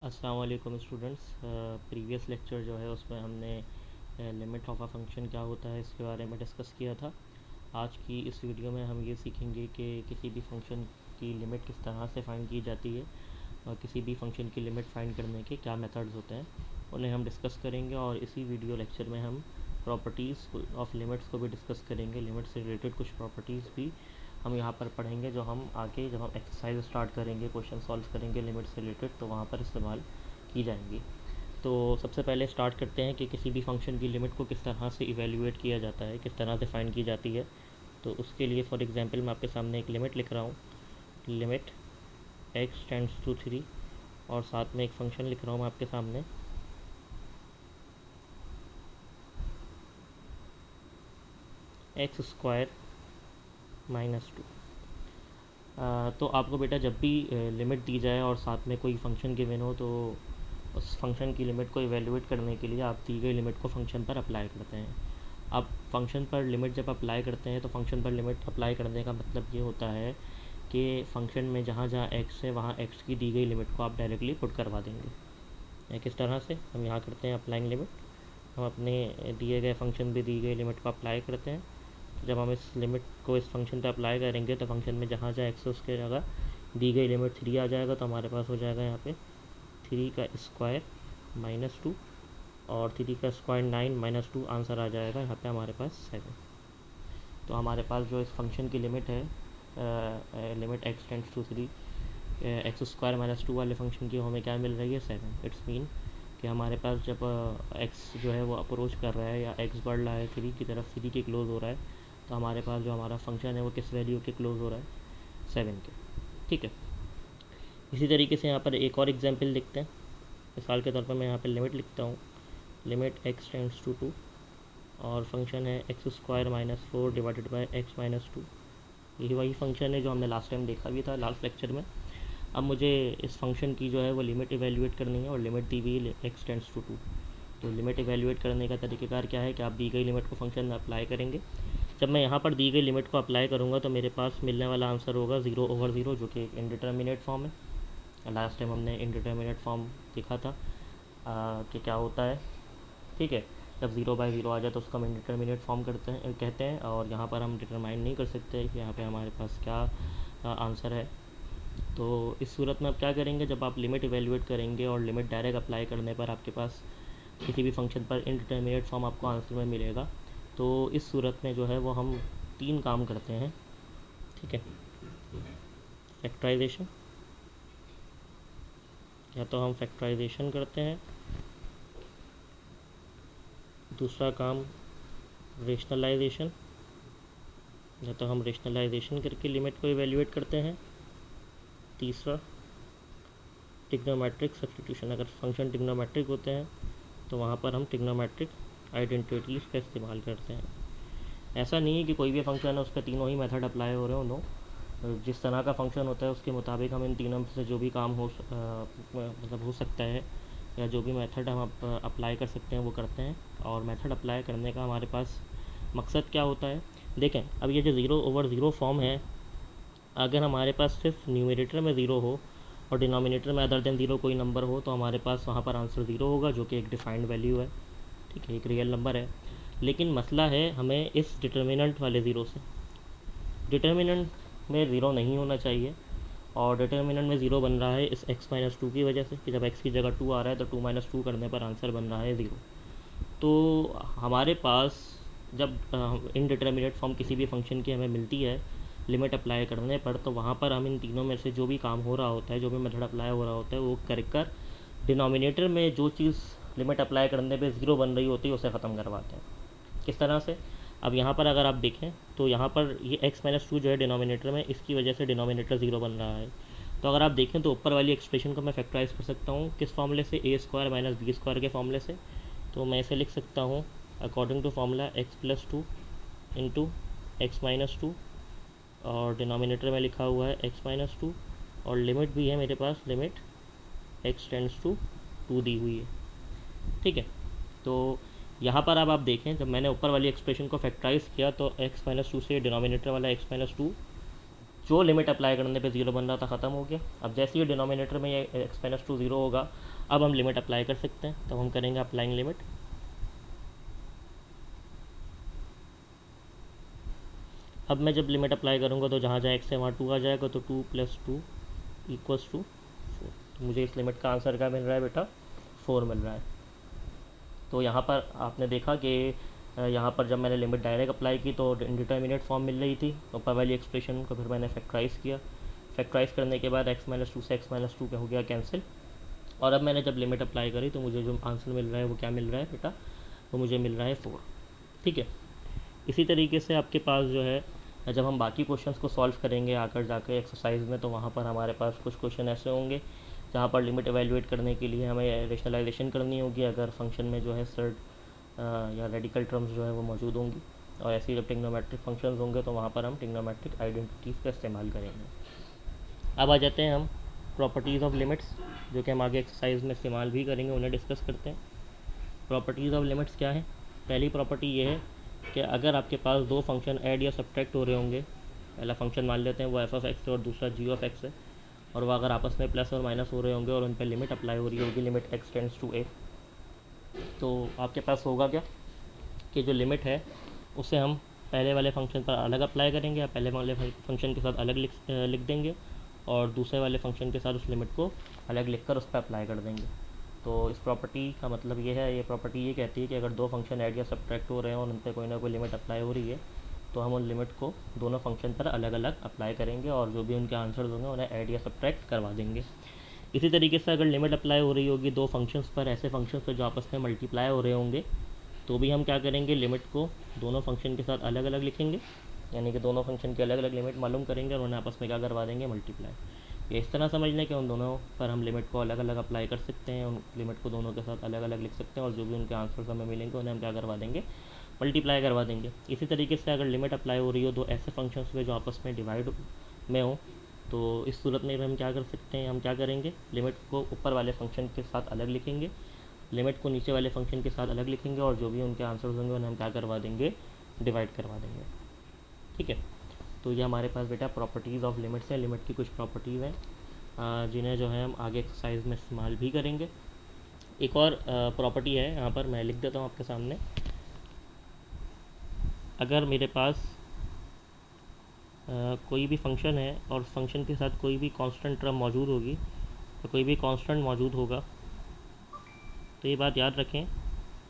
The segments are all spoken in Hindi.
अस्सलाम वालेकुम स्टूडेंट्स। प्रीवियस लेक्चर जो है उसमें हमने लिमिट ऑफ अ फंक्शन क्या होता है इसके बारे में डिस्कस किया था। आज की इस वीडियो में हम ये सीखेंगे कि किसी भी फंक्शन की लिमिट किस तरह से फाइंड की जाती है और किसी भी फंक्शन की लिमिट फाइंड करने के क्या मेथड्स होते हैं उन्हें हम डिस्कस करेंगे। और इसी वीडियो लेक्चर में हम प्रॉपर्टीज़ ऑफ लिमिट्स को भी डिस्कस करेंगे। लिमिट से रिलेटेड कुछ प्रॉपर्टीज़ भी हम यहाँ पर पढ़ेंगे जो हम आगे जब हम एक्सरसाइज स्टार्ट करेंगे, क्वेश्चन सॉल्व करेंगे लिमिट से रिलेटेड, तो वहाँ पर इस्तेमाल की जाएंगी। तो सबसे पहले स्टार्ट करते हैं कि किसी भी फंक्शन की लिमिट को किस तरह से इवेल्यूएट किया जाता है, किस तरह से फाइंड की जाती है। तो उसके लिए फॉर एग्जांपल मैं आपके सामने एक लिमिट लिख रहा हूँ, लिमिट x टेंड्स टू 3, और साथ में एक फंक्शन लिख रहा हूँ मैं आपके सामने x² -2। तो आपको बेटा जब भी लिमिट दी जाए और साथ में कोई फंक्शन गिवन हो तो उस फंक्शन की लिमिट को इवेल्यूएट करने के लिए आप दी गई लिमिट को फंक्शन पर अप्लाई करते हैं। अब फंक्शन पर लिमिट जब अप्लाई करते हैं तो फंक्शन पर लिमिट अप्लाई करने का मतलब ये होता है कि फ़ंक्शन में जहाँ जहाँ x है वहाँ x की दी गई लिमिट को आप डायरेक्टली पुट करवा देंगे। किस तरह से हम यहाँ करते हैं अप्लाइंग लिमिट, हम अपने दिए गए फंक्शन भी दी गई लिमिट को अप्लाई करते हैं। जब हम इस लिमिट को इस फंक्शन पे अप्लाई करेंगे तो फंक्शन में जहाँ जहाँ एक्स है उसके जगह दी गई लिमिट 3 आ जाएगा, तो हमारे पास हो जाएगा यहाँ पे 3 का स्क्वायर -2, और 3 का स्क्वायर 9 -2 आंसर आ जाएगा यहाँ पे हमारे पास 7। तो हमारे पास जो इस फंक्शन की लिमिट है, limit x tends to 3 x² -2 वाले फंक्शन की हमें क्या मिल रही है, 7। इट्स मीन कि हमारे पास जब x जो है वो अप्रोच कर रहा है या x बढ़ रहा है 3 की तरफ, 3 के क्लोज़ हो रहा है, तो हमारे पास जो हमारा फंक्शन है वो किस वैल्यू के क्लोज़ हो रहा है, 7 के। ठीक है। इसी तरीके से यहाँ पर एक और एग्जांपल लिखते हैं। मिसाल के तौर पर मैं यहाँ पर लिमिट लिखता हूँ, लिमिट x टेंड्स टू 2, और फंक्शन है x² -4 डिवाइडेड बाई x -2। यही वही फंक्शन है जो हमने लास्ट टाइम देखा भी था लास्ट लेक्चर में। अब मुझे इस फंक्शन की जो है वो लिमिट इवेल्यूएट करनी है और लिमिट दी हुई है x टेंड्स टू 2। तो लिमिट इवेल्यूएट करने का तरीक़ेकार क्या है कि आप दी गई लिमिट को फंक्शन में अप्लाई करेंगे। जब मैं यहाँ पर दी गई लिमिट को अप्लाई करूँगा तो मेरे पास मिलने वाला आंसर होगा 0/0, जो कि एक इनडिटर्मिनेट फॉर्म है। लास्ट टाइम हमने इनडिटर्मिनेट फॉर्म देखा था कि क्या होता है। ठीक है। जब 0/0 आ जाए तो उसको हम इंडिटर्मिनेट फॉर्म कहते हैं, और यहाँ पर हम डिटरमाइन नहीं कर सकते कि यहाँ पे हमारे पास क्या आंसर है। तो इस सूरत में आप क्या करेंगे, जब आप लिमिट इवेल्यूएट करेंगे और लिमिट डायरेक्ट अप्लाई करने पर आपके पास किसी भी फंक्शन पर इनडिटर्मिनेट फॉर्म आपको आंसर में मिलेगा। तो इस सूरत में जो है वो हम 3 काम करते हैं। ठीक है। फैक्टराइजेशन, या तो हम फैक्टराइजेशन करते हैं, दूसरा काम रेशनलाइजेशन, या तो हम रेशनलाइजेशन करके लिमिट को इवेल्यूएट करते हैं, तीसरा ट्रिग्नोमेट्रिक सब्स्टिट्यूशन। अगर फंक्शन ट्रिग्नोमेट्रिक होते हैं तो वहाँ पर हम ट्रिग्नोमेट्रिक आइडेंटिटीज़ का इस्तेमाल करते हैं। ऐसा नहीं है कि कोई भी फंक्शन है उसका तीनों ही मेथड अप्लाई हो रहे हो, नो। जिस तरह का फंक्शन होता है उसके मुताबिक हम इन तीनों में से जो भी काम मतलब हो सकता है, या जो भी मेथड हम अप्लाई कर सकते हैं वो करते हैं। और मेथड अप्लाई करने का हमारे पास मकसद क्या होता है, देखें। अब ये जो 0/0 फॉर्म है, अगर हमारे पास सिर्फ न्यूमरेटर में 0 हो और डिनोमिनेटर में अदर देन 0 कोई नंबर हो तो हमारे पास वहाँ पर आंसर 0 होगा, जो कि एक डिफाइंड वैल्यू है। ठीक है, एक रियल नंबर है। लेकिन मसला है हमें इस डिटर्मिनेंट वाले 0 से। डिटर्मिनेंट में 0 नहीं होना चाहिए, और डिटर्मिनेंट में 0 बन रहा है इस x -2 की वजह से कि जब x की जगह 2 आ रहा है तो 2 - 2 करने पर आंसर बन रहा है 0। तो हमारे पास जब इनडिटर्मिनेट फॉर्म किसी भी फंक्शन की हमें मिलती है लिमिट अप्लाई करने पर, तो वहाँ पर हम इन तीनों में से जो भी काम हो रहा होता है, जो भी मेथड अप्लाई हो रहा होता है, वो कर डिनोमिनेटर में जो चीज़ लिमिट अप्लाई करने पे 0 बन रही होती है उसे ख़त्म करवाते हैं। किस तरह से, अब यहाँ पर अगर आप देखें तो यहाँ पर ये x -2 जो है डिनोमिनेटर में, इसकी वजह से डिनोमिनेटर 0 बन रहा है। तो अगर आप देखें तो ऊपर वाली एक्सप्रेशन को मैं फैक्टराइज कर सकता हूँ किस फॉर्मूले से, a² - b² के फॉर्मूले से। तो मैं इसे लिख सकता हूँ according to formula x+2 into x -2, और डिनोमिनेटर में लिखा हुआ है x -2, और लिमिट भी है मेरे पास, लिमिट x टेंड्स टू 2 दी हुई है। ठीक है। तो यहाँ पर अब आप देखें, जब मैंने ऊपर वाली एक्सप्रेशन को फैक्टराइज किया तो x -2 से डिनोमिनेटर वाला x -2 जो लिमिट अप्लाई करने पे 0 बन रहा था ख़त्म हो गया। अब जैसे ही डिनोमिनेटर में ये x -2 0 होगा, अब हम लिमिट अप्लाई कर सकते हैं, तो हम करेंगे अप्लाइंग लिमिट। अब मैं जब लिमिट अप्लाई करूँगा तो जहाँ जहाँ एक्स है वहाँ 2 आ जाएगा, तो 2 + 2 = 4। तो मुझे इस लिमिट का आंसर क्या मिल रहा है बेटा, 4 मिल रहा है। तो यहाँ पर आपने देखा कि यहाँ पर जब मैंने लिमिट डायरेक्ट अप्लाई की तो इंडिटर्मिनेट फॉर्म मिल रही थी, ऊपर वाली एक्सप्रेशन को फिर मैंने फैक्टराइज़ किया। फैक्टराइज़ करने के बाद x-2 से x-2 का हो गया कैंसिल। और अब मैंने जब लिमिट अप्लाई करी तो मुझे जो आंसर मिल रहा है वो क्या मिल रहा है बेटा, वो मुझे मिल रहा है 4। ठीक है। इसी तरीके से आपके पास जो है, जब हम बाकी क्वेश्चंस को सॉल्व करेंगे आकर जाकर एक्सरसाइज में, तो वहाँ पर हमारे पास कुछ क्वेश्चन ऐसे होंगे जहाँ पर लिमिट एवेलुएट करने के लिए हमें रेशनलाइजेशन करनी होगी अगर फंक्शन में जो है सर्ड या रेडिकल टर्म्स जो है वो मौजूद होंगी। और ऐसे ही जब टिग्नोमेट्रिक फंक्शंस होंगे तो वहाँ पर हम टिग्नोमेट्रिक आइडेंटिटीज़ का इस्तेमाल करेंगे। अब आ जाते हैं हम प्रॉपर्टीज़ ऑफ लिमिट्स, जो कि हम आगे एक्सरसाइज में इस्तेमाल भी करेंगे, उन्हें डिस्कस करते हैं। प्रॉपर्टीज़ ऑफ लिमिट्स क्या है। पहली प्रॉपर्टी ये है कि अगर आपके पास दो फंक्शन ऐड या सब्ट्रैक्ट हो रहे होंगे, पहला फंक्शन मान लेते हैं वो f(x) है और दूसरा g(x) है, और वो अगर आपस में प्लस और माइनस हो रहे होंगे और उन पर लिमिट अप्लाई हो रही होगी, limit x tends to a, तो आपके पास होगा क्या कि जो लिमिट है उसे हम पहले वाले फंक्शन पर अलग अप्लाई करेंगे, या पहले वाले फंक्शन के साथ अलग लिख देंगे और दूसरे वाले फंक्शन के साथ उस लिमिट को अलग लिख कर उस पर अप्लाई कर देंगे। तो इस प्रॉपर्टी का मतलब ये है, ये प्रॉपर्टी ये कहती है कि अगर दो फंक्शन ऐड या सब्ट्रैक्ट हो रहे हैं और उन पर कोई ना कोई लिमिट अप्लाई हो रही है, तो हम उन लिमिट को दोनों फंक्शन पर अलग अलग अप्लाई करेंगे और जो भी उनके आंसर्स होंगे उन्हें ऐड या सब्ट्रैक्ट करवा देंगे। इसी तरीके से अगर लिमिट अप्लाई हो रही होगी दो फंक्शंस पर, ऐसे फंक्शंस पर जो आपस में मल्टीप्लाई हो रहे होंगे, तो भी हम क्या करेंगे, लिमिट को दोनों फंक्शन के साथ अलग अलग लिखेंगे, यानी कि दोनों फंक्शन की अलग अलग लिमिट मालूम करेंगे और उन्हें आपस में क्या करवा देंगे, मल्टीप्लाई। ये इस तरह समझ लें कि उन दोनों पर हम लिमिट को अलग अलग अप्लाई कर सकते हैं, उन लिमिट को दोनों के साथ अलग अलग लिख सकते हैं और जो भी उनके आंसर्स हमें मिलेंगे उन्हें हम क्या करवा देंगे, मल्टीप्लाई करवा देंगे। इसी तरीके से अगर लिमिट अप्लाई हो रही हो दो ऐसे फंक्शंस में जो आपस में डिवाइड में हो, तो इस सूरत में हम क्या कर सकते हैं, हम क्या करेंगे, लिमिट को ऊपर वाले फंक्शन के साथ अलग लिखेंगे, लिमिट को नीचे वाले फंक्शन के साथ अलग लिखेंगे और जो भी उनके आंसर्स होंगे उन्हें हम क्या करवा देंगे, डिवाइड करवा देंगे। ठीक है। तो ये हमारे पास बेटा प्रॉपर्टीज़ ऑफ लिमिट्स हैं, लिमिट की कुछ प्रॉपर्टीज़ हैं जिन्हें जो है हम आगे एक्सरसाइज में इस्तेमाल भी करेंगे। एक और प्रॉपर्टी है, यहाँ पर मैं लिख देता हूँ आपके सामने। अगर मेरे पास कोई भी फंक्शन है और फंक्शन के साथ कोई भी कांस्टेंट टर्म मौजूद होगी, तो कोई भी कांस्टेंट मौजूद होगा, तो ये बात याद रखें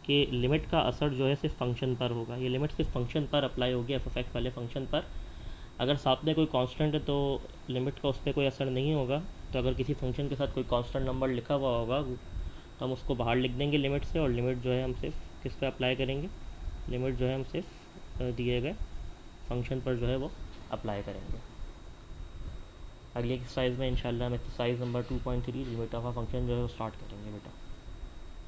कि लिमिट का असर जो है सिर्फ फंक्शन पर होगा। ये लिमिट सिर्फ फंक्शन पर अप्लाई होगी, f(x) वाले फंक्शन पर। अगर साथ में कोई कांस्टेंट है तो लिमिट का उस पर कोई असर नहीं होगा। तो अगर किसी फंक्शन के साथ कोई कांस्टेंट नंबर लिखा हुआ होगा तो हम उसको बाहर लिख देंगे लिमिट से, और लिमिट जो है हम सिर्फ किस पे अप्लाई करेंगे, लिमिट जो है हम सिर्फ दिए गए फंक्शन पर जो है वो अप्लाई करेंगे। अगली एक्सरसाइज में इंशाल्लाह हम exercise number 2.3 limit of a function जो है वो स्टार्ट करेंगे बेटा।